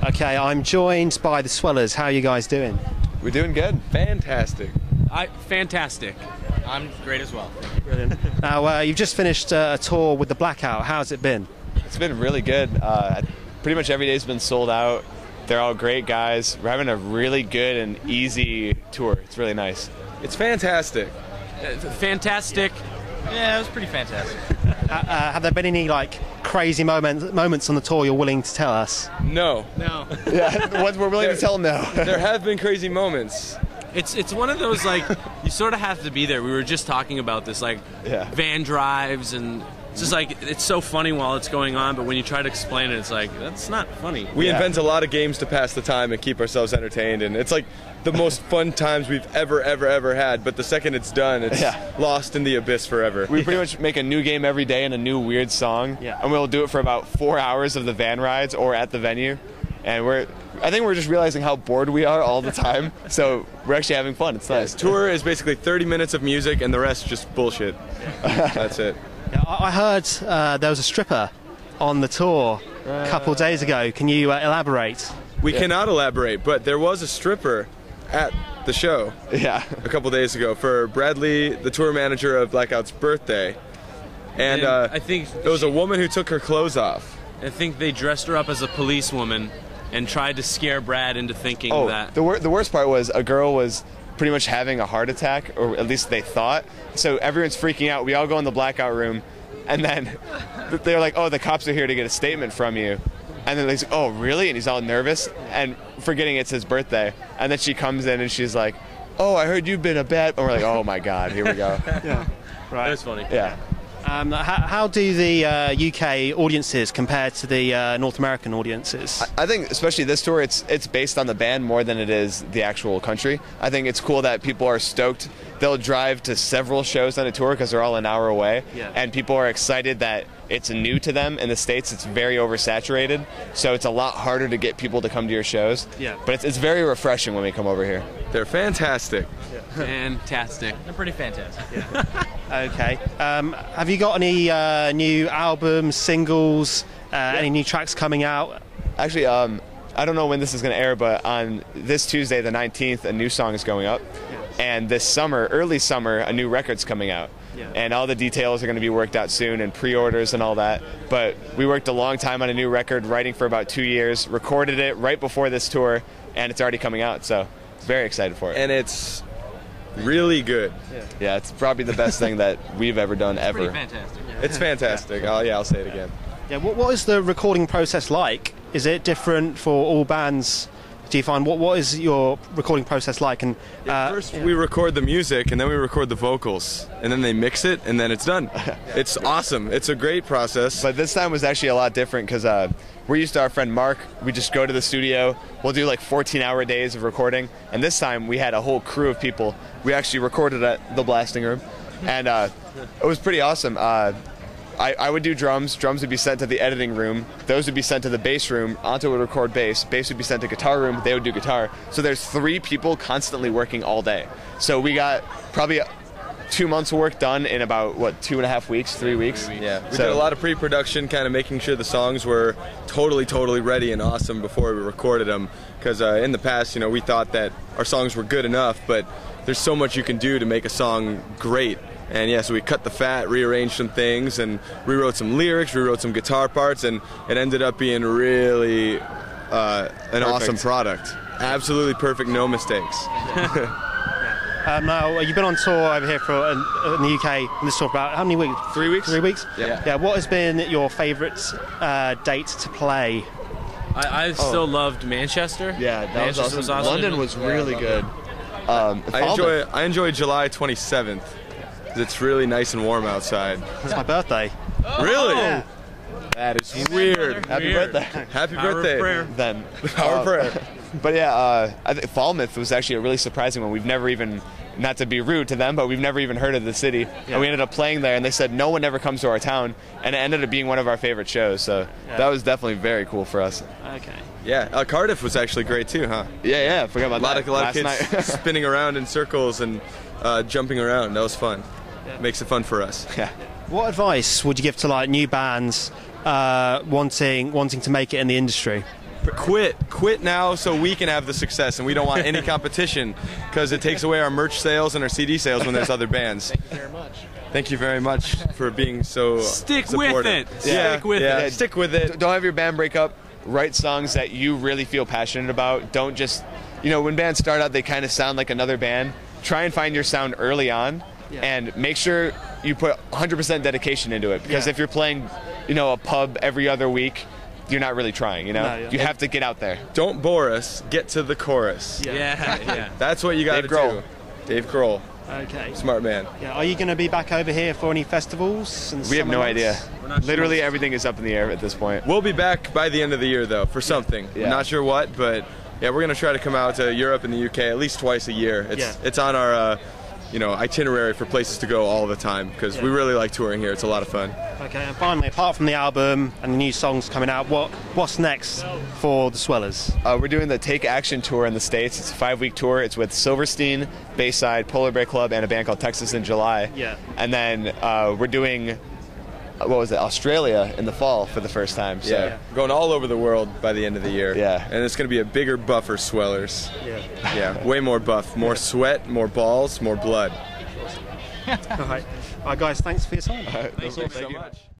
Okay, I'm joined by the Swellers. How are you guys doing? We're doing good. Fantastic. Fantastic. I'm great as well. Brilliant. Now, you've just finished a tour with the Blackout. How's it been? It's been really good. Pretty much every day's been sold out. They're all great guys. We're having a really good and easy tour. It's really nice. It's fantastic. Fantastic. Yeah, it was pretty fantastic. Have there been any crazy moments on the tour you're willing to tell us? No. Yeah, the ones we're willing to tell no. There have been crazy moments. It's one of those, you sort of have to be there. We were just talking about this, van drives, and it's just it's so funny while it's going on, but when you try to explain it, it's that's not funny. We invent a lot of games to pass the time and keep ourselves entertained, and it's the most fun times we've ever had, but the second it's done, it's lost in the abyss forever. We pretty much make a new game every day and a new weird song, and we'll do it for about 4 hours of the van rides or at the venue, and I think we're just realizing how bored we are all the time, so we're actually having fun. It's nice. Tour is basically 30 minutes of music and the rest just bullshit. That's it. Yeah, I heard there was a stripper on the tour a couple of days ago. Can you elaborate? We cannot elaborate, but there was a stripper at the show a couple days ago for Bradley, the tour manager of Blackout's birthday. And I think there was a woman who took her clothes off. I think they dressed her up as a policewoman and tried to scare Brad into thinking that. The worst part was a girl was pretty much having a heart attack, or at least they thought. So everyone's freaking out. We all go in the blackout room, and then they're like, "Oh, the cops are here to get a statement from you." And then they're like, "Oh, really?" And he's all nervous and forgetting it's his birthday. And then she comes in and she's like, "Oh, I heard you've been a bad." And we're like, "Oh my God, here we go." Yeah, right. That was funny. Yeah. How do the UK audiences compare to the North American audiences? I think especially this tour, it's based on the band more than it is the actual country. I think it's cool that people are stoked. They'll drive to several shows on a tour because they're all an hour away, and people are excited that it's new to them. In the States, it's very oversaturated, so it's a lot harder to get people to come to your shows. Yeah. But it's very refreshing when we come over here. They're fantastic. Fantastic. They're pretty fantastic. Okay. Have you got any new albums, singles, any new tracks coming out? Actually, I don't know when this is going to air, but on this Tuesday, the 19th, a new song is going up. And this summer, early summer, a new record's coming out. And all the details are going to be worked out soon, and pre-orders and all that. But we worked a long time on a new record, writing for about 2 years, recorded it right before this tour, and it's already coming out. So very excited for it. And it's really good. Yeah, it's probably the best thing that we've ever done ever. Pretty fantastic. It's fantastic. I'll say it again. Yeah. What is the recording process like? Is it different for all bands? Do you find what is your recording process like? And first we record the music, and then we record the vocals, and then they mix it, and then it's done. It's awesome. It's a great process. But this time was actually a lot different because we're used to our friend Mark. We just go to the studio. We'll do 14-hour days of recording, and this time we had a whole crew of people. We actually recorded at the blasting room, and it was pretty awesome. I would do drums. Drums would be sent to the editing room. Those would be sent to the bass room. Anto would record bass. Bass would be sent to guitar room. They would do guitar. So there's 3 people constantly working all day. So we got probably 2 months' work done in about, 2.5 weeks, 3 weeks? Yeah, we did a lot of pre-production, kind of making sure the songs were totally ready and awesome before we recorded them. Because in the past, we thought that our songs were good enough, but there's so much you can do to make a song great. And so we cut the fat, rearranged some things, and rewrote some lyrics, rewrote some guitar parts, and it ended up being really an awesome product. Absolutely perfect, no mistakes. Now, you've been on tour over here in the UK, in this tour for about how many weeks? 3 weeks. 3 weeks? Yeah. What has been your favourite date to play? I still loved Manchester. Yeah, that Manchester was awesome. London was really good. I enjoy July 27th. It's really nice and warm outside. It's my birthday. Really? Yeah. That is weird. Happy birthday. Happy Power of birthday. prayer. Then. Power of prayer. But I think Falmouth was actually a really surprising one. We've never even, not to be rude to them, but we've never even heard of the city. And we ended up playing there, and they said no one ever comes to our town, and it ended up being one of our favorite shows. So that was definitely very cool for us. Okay. Yeah, Cardiff was actually great too, huh? Yeah, forgot about that. A lot of Last kids night. spinning around in circles and jumping around. That was fun. Makes it fun for us. Yeah. What advice would you give to new bands wanting to make it in the industry? Quit now so we can have the success, and we don't want any competition because it takes away our merch sales and our CD sales when there's other bands. Thank you very much. Thank you very much for being so Stick supportive. with it. Yeah, Stick with yeah, it. stick with it. Don't have your band break up. Write songs that you really feel passionate about. Don't just, when bands start out, they kind of sound like another band. Try and find your sound early on, and make sure you put 100% dedication into it. Because if you're playing, a pub every other week, you're not really trying. You have to get out there. Don't bore us. Get to the chorus. Yeah. That's what you got to do. Dave Grohl. Okay. Smart man. Yeah. Are you going to be back over here for any festivals? We have no idea. not Literally sure. everything is up in the air at this point. We'll be back by the end of the year, though, for something. Yeah. Not sure what, but yeah, we're gonna try to come out to Europe and the UK at least twice a year. It's on our itinerary for places to go all the time because we really like touring here. It's a lot of fun. Okay, and finally, apart from the album and the new songs coming out, what's next for the Swellers? We're doing the Take Action tour in the States. It's a 5-week tour. It's with Silverstein, Bayside, Polar Bear Club, and a band called Texas in July. Yeah. And then we're doing, Australia in the fall for the first time. So. Yeah, going all over the world by the end of the year. Yeah. And it's going to be a bigger, buffer Swellers. Yeah. Yeah, way more buff, more sweat, more balls, more blood. All right, guys, thanks for your time. Thank you so much.